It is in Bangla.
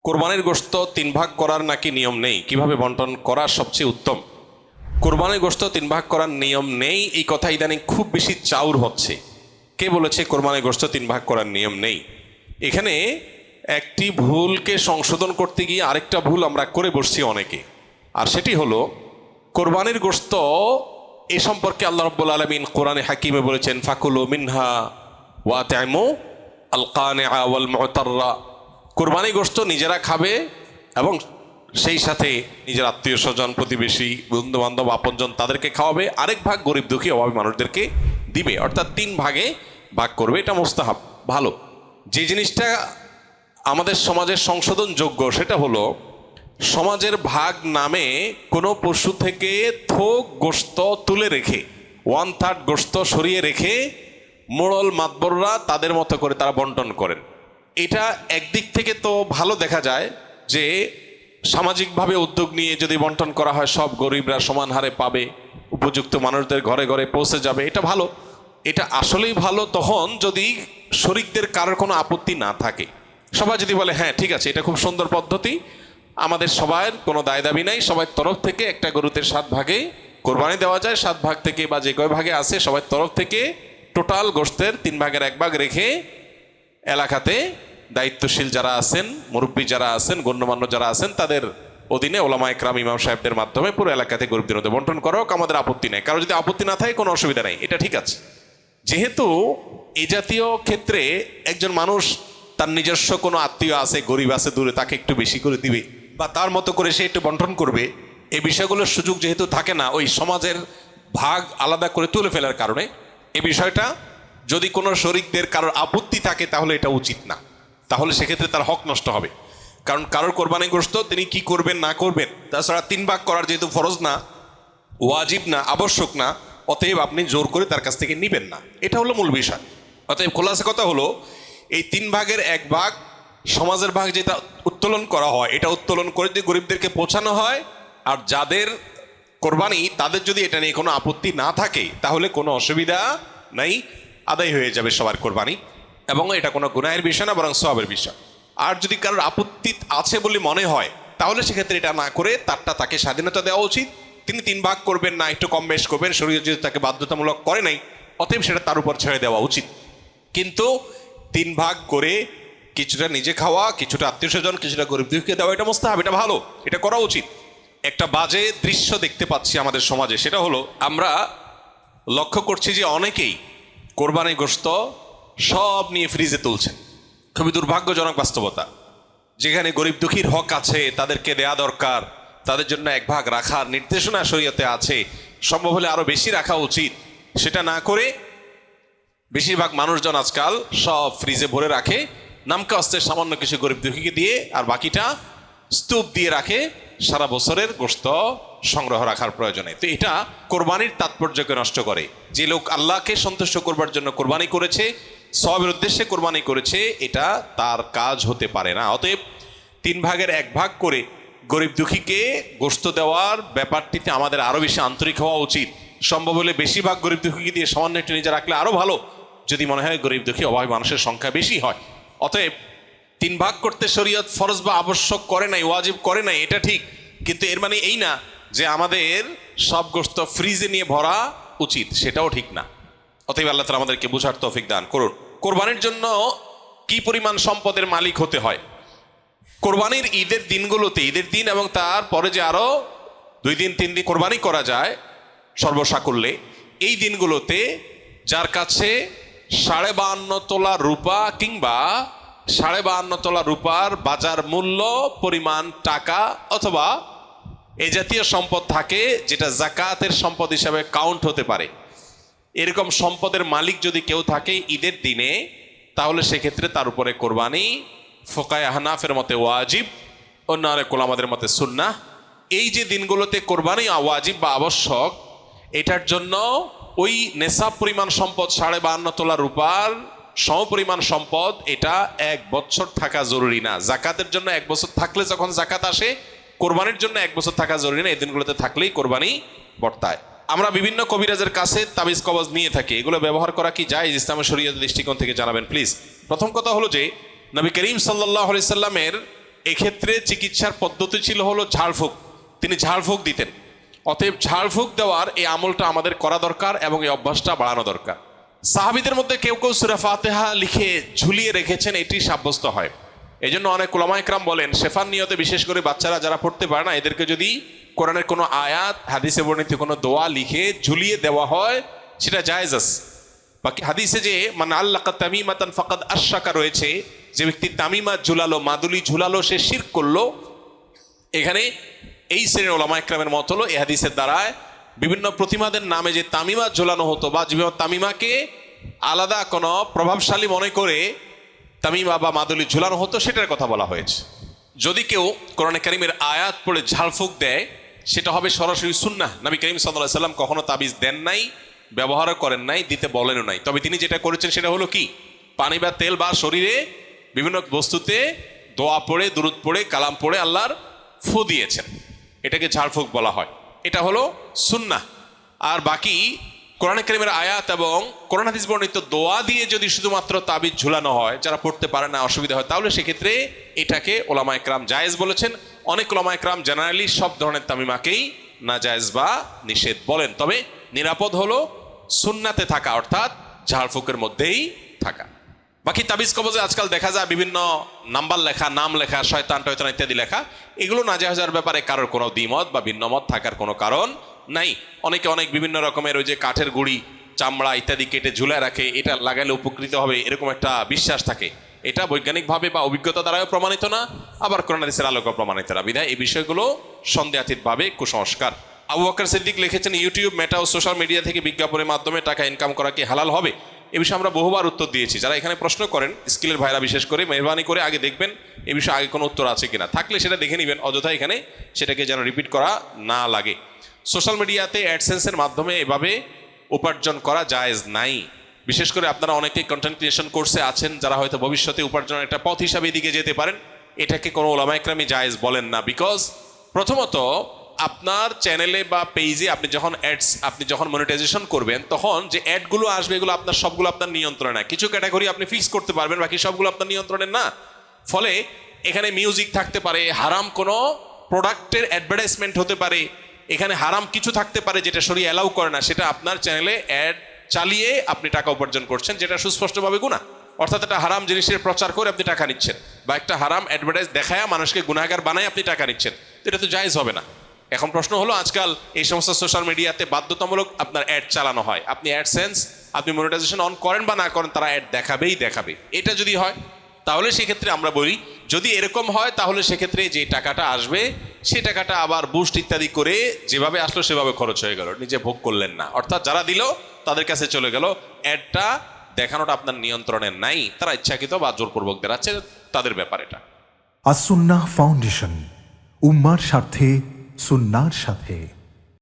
কোরবানির গোশত 3 ভাগ করার নাকি নিয়ম নেই, কিভাবে বন্টন করা সবচেয়ে উত্তম? কোরবানির গোশত 3 ভাগ করার নিয়ম নেই, এই কথা ইদানিং খুব বেশি চাউর হচ্ছে। কে বলেছে কোরবানির গোশত 3 ভাগ করার নিয়ম নেই? এখানে একটি ভুলকে সংশোধন করতে গিয়ে আরেকটা ভুল আমরা করে বসছি অনেকে। আর সেটি হলো, কোরবানির গোশত এ সম্পর্কে আল্লাহ রাব্বুল আলামিন কোরআনে হাকিমে বলেছেন, ফাকুলু মিনহা ওয়া তাইমু আল কানিআ ওয়াল মুতাররা। কোরবানি গোশত নিজেরা খাবে এবং সেই সাথে নিজের আত্মীয় স্বজন, প্রতিবেশী, বন্ধু বান্ধব, আপনজন তাদেরকে খাওয়াবে। আরেক ভাগ গরিব দুঃখী অভাবী মানুষদেরকে দিবে, অর্থাৎ 3 ভাগে ভাগ করবে। এটা মুস্তাহাব, ভালো। যে জিনিসটা আমাদের সমাজের সংশোধনযোগ্য সেটা হলো, সমাজের ভাগ নামে কোনো পশু থেকে থোক গোশত তুলে রেখে 1/3 গোশত সরিয়ে রেখে মোড়ল মাতবররা তাদের মতো করে তারা বন্টন করেন। এটা একদিক থেকে তো ভালো দেখা যায় যে সামাজিকভাবে উদ্যোগ নিয়ে যদি বন্টন করা হয় সব গরিবরা সমান হারে পাবে, উপযুক্ত মানুষদের ঘরে ঘরে পৌঁছে যাবে, এটা ভালো। এটা আসলেই ভালো তখন যদি শরিকদের কারোর কোনো আপত্তি না থাকে। সবাই যদি বলে হ্যাঁ ঠিক আছে, এটা খুব সুন্দর পদ্ধতি, আমাদের সবার কোনো দায় দাবি নাই, সবার তরফ থেকে একটা গরুতে 7 ভাগে কোরবানি দেওয়া যায়, 7 ভাগ থেকে বা যে কয় ভাগে আছে সবার তরফ থেকে টোটাল গোশতের 3 ভাগের 1 ভাগ রেখে এলাকাতে দায়িত্বশীল যারা আছেন, মুরব্বী যারা আছেন, গণ্যমান্য যারা আছেন, তাদের অধীনে ওলামা একরাম, ইমাম সাহেবদের মাধ্যমে পুরো এলাকাতে গরিবদের মধ্যে বন্টন করা হোক, আমাদের আপত্তি নেই। কারো যদি আপত্তি না থাকে কোনো অসুবিধা নেই, এটা ঠিক আছে। যেহেতু এই জাতীয় ক্ষেত্রে একজন মানুষ তার নিজস্ব কোনো আত্মীয় আছে, গরিব আছে দূরে, তাকে একটু বেশি করে দিবে বা তার মতো করে সে একটু বন্টন করবে, এই বিষয়গুলোর সুযোগ যেহেতু থাকে না ওই সমাজের ভাগ আলাদা করে তুলে ফেলার কারণে, এই বিষয়টা যদি কোনো শরিকদের কারোর আপত্তি থাকে তাহলে এটা উচিত না, তাহলে সেক্ষেত্রে তার হক নষ্ট হবে। কারণ কারোর কোরবানি গোশত তিনি কি করবেন না করবেন, তাছাড়া 3 ভাগ করার যেহেতু ফরজ না, ওয়াজিব না, আবশ্যক না, অতএব আপনি জোর করে তার কাছ থেকে নিবেন না, এটা হলো মূল বিষয়। অতএব খোলাসা কথা হলো, এই 3 ভাগের 1 ভাগ সমাজের ভাগ যেটা উত্তোলন করা হয়, এটা উত্তোলন করে দিয়ে গরিবদেরকে পৌঁছানো হয়। আর যাদের কোরবানি তাদের যদি এটা নিয়ে কোনো আপত্তি না থাকে তাহলে কোনো অসুবিধা নাই, আদায় হয়ে যাবে সবার কোরবানি, এবং এটা কোনো গুনাহের বিষয় না, বরং সওয়াবের বিষয়। আর যদি কারোর আপত্তি আছে বলে মনে হয় তাহলে সেক্ষেত্রে এটা না করে তারটা তাকে স্বাধীনতা দেওয়া উচিত। তিনি 3 ভাগ করবেন না, একটু কম বেশ করবেন, শরীয়ত যদি তাকে বাধ্যতামূলক করে নাই, অতএব সেটা তার উপর ছেড়ে দেওয়া উচিত। কিন্তু 3 ভাগ করে কিছুটা নিজে খাওয়া, কিছুটা আত্মীয় স্বজন, কিছুটা গরিব দুঃখীকে দেওয়া, এটা মুস্তাহাব, এটা ভালো, এটা করা উচিত। একটা বাজে দৃশ্য দেখতে পাচ্ছি আমাদের সমাজে, সেটা হলো আমরা লক্ষ্য করছি যে অনেকেই কোরবানি গোশত সব নিয়ে ফ্রিজে তুলছেন। খুবই দুর্ভাগ্যজনক বাস্তবতা। যেখানে গরিব দুঃখীর হক আছে, তাদেরকে দেয়া দরকার, তাদের জন্য 1 ভাগ রাখার নির্দেশনা শরীয়তে আছে, সম্ভব হলে আরো বেশি রাখা উচিত, সেটা না করে বেশিরভাগ মানুষজন আজকাল সব ফ্রিজে ভরে রাখে, নামকা অস্তে সামান্য কিছু গরিব দুঃখীকে দিয়ে আর বাকিটা স্তূপ দিয়ে রাখে সারা বছরের গোশত সংগ্রহ রাখার প্রয়োজনে। তো এটা কোরবানির তাৎপর্যকে নষ্ট করে। যে লোক আল্লাহকে সন্তুষ্ট করবার জন্য কোরবানি করেছে, সওয়াবের উদ্দেশ্যে কোরবানি করেছে, এটা তার কাজ হতে পারে না। অতএব 3 ভাগের 1 ভাগ করে গরিব দুঃখীকে গোশত দেওয়ার ব্যাপারটিতে আমাদের আরো বেশি আন্তরিক হওয়া উচিত। সম্ভব হলে বেশিরভাগ গরিব দুঃখীকে দিয়ে সামান্য একটু নিজে রাখলে আরো ভালো, যদি মনে হয় গরিব দুঃখী অভাবী মানুষের সংখ্যা বেশি হয়। অতএব 3 ভাগ করতে শরীয়ত ফরজ বা আবশ্যক করে নাই, ওয়াজিব করে নাই, এটা ঠিক, কিন্তু এর মানে এই না যে আমাদের সব গোশত ফ্রিজে নিয়ে ভরা উচিত, সেটাও ঠিক না। অতএব আল্লাহ তাআলা আমাদেরকে বুঝার তৌফিক দান করুন। কোরবানির জন্য কি পরিমাণ সম্পদের মালিক হতে হয়? কোরবানির ঈদের দিনগুলোতে, ঈদের দিন এবং তার পরে যে আরো 2 দিন 3 দিন কোরবানি করা যায় সর্বসাকুল্যে, এই দিনগুলোতে যার কাছে 52.5 তোলা রূপা কিংবা 52.5 তোলা রূপার বাজার মূল্য পরিমাণ টাকা অথবা এই জাতীয় সম্পদ থাকে যেটা যাকাতের সম্পদ হিসাবে কাউন্ট হতে পারে, এরকম সম্পদের মালিক যদি কেউ থাকে ঈদের দিনে, তাহলে সেক্ষেত্রে তার উপরে কোরবানি ফোকায়ে হানাফের মতে ওয়াজিব, অন্য আরেক ওলামাদের মতে সুন্নাহ। এই যে দিনগুলোতে কোরবানি ওয়াজিব বা আবশ্যক, এটার জন্য ওই নেশাব পরিমাণ সম্পদ 52.5 তোলা রূপার সমপরিমাণ সম্পদ, এটা 1 বছর থাকা জরুরি না। জাকাতের জন্য 1 বছর থাকলে যখন জাকাত আসে, কোরবানির জন্য 1 বছর থাকা জরুরি না, এই দিনগুলোতে থাকলেই কোরবানি বর্তায়। আমরা বিভিন্ন কবিরাজের কাছে তাবিজ কবজ নিয়ে থাকি, এগুলো ব্যবহার করা কি জায়েজ ইসলামের শরীয়তের দৃষ্টিকোণ থেকে জানাবেন প্লিজ। প্রথম কথা হলো যে নবী করিম সাল্লাল্লাহু আলাইহি সাল্লামের এক্ষেত্রে চিকিৎসার পদ্ধতি ছিল হলো ঝাড়ফুঁক, তিনি ঝাড়ফুঁক দিতেন। অতএব ঝাড়ফুঁক দেওয়ার এই আমলটা আমাদের করা দরকার এবং এই অভ্যাসটা বাড়ানো দরকার। সাহাবীদের মধ্যে কেউ কেউ সূরা ফাতিহা লিখে ঝুলিয়ে রেখেছেন, এটি সাব্যস্ত হয়। এই জন্য অনেক উলামা ইকরাম বলেন শেফার নিয়তে বিশেষ করে বাচ্চারা যারা পড়তে পারে না, এদেরকে যদি কোরআনের কোনো আয়াত, হাদিসে বর্ণিত কোনো দোয়া লিখে ঝুলিয়ে দেওয়া হয় সেটা জায়েজ আছে। বাকি হাদিসে যে মান আল্লাকা তামিমাতান ফাকাদ আশরাকা রয়েছে, যে ব্যক্তি তামিমা ঝুলালো, মাদুলি ঝুলালো, সে শিরক করলো। এখানে এই শ্রেণীর উলামা ইকরামের মত হলো এই হাদিসের দ্বারায় বিভিন্ন প্রতিমাদের নামে যে তামিমা ঝোলানো হতো বা যে তামিমাকে আলাদা কোনো প্রভাবশালী মনে করে তামিমা বা মাদুলি ঝুলানো হতো সেটার কথা বলা হয়েছে। যদি কেউ কোরআনে কারীমের আয়াত পড়ে ঝাড়ফুঁক দেয় সেটা হবে সরাসরি সুন্নাহ। নবী করিম সাল্লাল্লাহু আলাইহি ওয়াসাল্লাম কখনো তাবিজ দেন নাই, ব্যবহারও করেন নাই, দিতে বলেনও নাই। তবে তিনি যেটা করেছেন সেটা হলো কি, পানি বা তেল বা শরীরে বিভিন্ন বস্তুতে দোয়া পড়ে, দুরূদ পড়ে, কালাম পড়ে আল্লাহর ফু দিয়েছেন, এটাকে ঝাড়ফুঁক বলা হয়। এটা হলো সুন্নাহ। আর বাকি কোরআনে কারীমের আয়াত এবং কোরআন হাদিস বর্ণিত দোয়া দিয়ে যদি শুধুমাত্র তাবিজ ঝুলানো হয়, যারা পড়তে পারে না, অসুবিধা হয়, তাহলে সেক্ষেত্রে এটাকে ওলামা ইকরাম জায়েজ বলেছেন। অনেক ওলামা ইকরাম জেনারেলি সব ধরনের তামিমাকেই না জায়েজ বা নিষেধ বলেন। তবে নিরাপদ হলো সুন্নাতে থাকা, অর্থাৎ ঝাড়ফুঁকের মধ্যেই থাকা। বাকি তাবিজ কবজে আজকাল দেখা যায় বিভিন্ন নাম্বার লেখা, নাম লেখা, শয়তান টয়তান ইত্যাদি লেখা, এগুলো নাজায়েজের ব্যাপারে কারোর কোনো দ্বিমত বা ভিন্নমত থাকার কোনো কারণ নাই। অনেকে অনেক বিভিন্ন রকমের ওই যে কাঠের গুড়ি, চামড়া ইত্যাদি কেটে ঝুলায় রাখে, এটা লাগাইলে উপকৃত হবে এরকম একটা বিশ্বাস থাকে। এটা বৈজ্ঞানিকভাবে বা অভিজ্ঞতা দ্বারাও প্রমাণিত না, আবার কোরআন হাদিসের আলোকেও প্রমাণিত না। বিধায় এই বিষয়গুলো সন্দেহাতীতভাবে কুসংস্কার। আবু বকর সিদ্দিক লিখেছেন, ইউটিউব, মেটা ও সোশ্যাল মিডিয়া থেকে বিজ্ঞাপনের মাধ্যমে টাকা ইনকাম করা কি হালাল হবে? এ বিষয়ে আমরা বহুবার উত্তর দিয়েছি। যারা এখানে প্রশ্ন করেন, স্কিলের ভাইরা বিশেষ করে, মেহরবানি করে আগে দেখবেন এ বিষয়ে আগে কোনো উত্তর আছে কিনা, থাকলে সেটা দেখে নেবেন, অযথা এখানে সেটাকে যেন রিপিট করা না লাগে। সোশ্যাল মিডিয়াতে অ্যাডসেন্সের মাধ্যমে এভাবে উপার্জন করা জায়েজ নাই। বিশেষ করে আপনারা অনেকেই কন্টেন্ট ক্রিয়েশন কোর্সে আছেন, যারা হয়তো ভবিষ্যতে উপার্জনের একটা পথ হিসাবে এদিকে যেতে পারেন। এটাকে কোনো ওলামা ইকরামই জায়েজ বলেন না। বিকজ প্রথমত আপনার চ্যানেলে বা পেজে আপনি যখন মনিটাইজেশন করবেন, তখন যে অ্যাডগুলো আসবে এগুলো আপনার সবগুলো আপনার নিয়ন্ত্রণে না। কিছু ক্যাটাগরি আপনি ফিক্স করতে পারবেন, বাকি সবগুলো আপনার নিয়ন্ত্রণে না। ফলে এখানে মিউজিক থাকতে পারে, হারাম কোনো প্রোডাক্টের অ্যাডভার্টাইজমেন্ট হতে পারে, এখানে হারাম কিছু থাকতে পারে যেটা শরীয়ত অ্যালাউ করে না, সেটা আপনার চ্যানেলে অ্যাড চালিয়ে আপনি টাকা উপার্জন করছেন, যেটা সুস্পষ্টভাবে গুনাহ। অর্থাৎ একটা হারাম জিনিসের প্রচার করে আপনি টাকা নিচ্ছেন, বা একটা হারাম অ্যাডভার্টাইজ দেখায় মানুষকে গুনাহগার বানায় আপনি টাকা নিচ্ছেন, এটা তো জায়েজ হবে না। এখন প্রশ্ন হলো, আজকাল এই সমস্ত সোশ্যাল মিডিয়াতে বাধ্যতামূলক আপনার অ্যাড চালানো হয়। আপনি অ্যাডসেন্স, আপনি মনিটাইজেশন অন করেন বা না করেন, তারা অ্যাড দেখাবে। এটা যদি হয় তাহলে সেক্ষেত্রে আমরা বলি, যদি এরকম হয় তাহলে সেক্ষেত্রে যে টাকাটা আসবে সে টাকাটা আবার বুস্ট ইত্যাদি করে যেভাবে আসলো সেভাবে খরচ হয়ে গেল, নিজে ভোগ করলেন না। অর্থাৎ যারা দিল তাদের কাছে চলে গেল, অ্যাডটা দেখানোটা আপনার নিয়ন্ত্রণে নাই, তারা ইচ্ছাকৃত বা জোরপূর্বক দেখাচ্ছে, তাদের ব্যাপার এটা। আস-সুন্নাহ ফাউন্ডেশন, উম্মার স্বার্থে সুন্নাহর সাথে।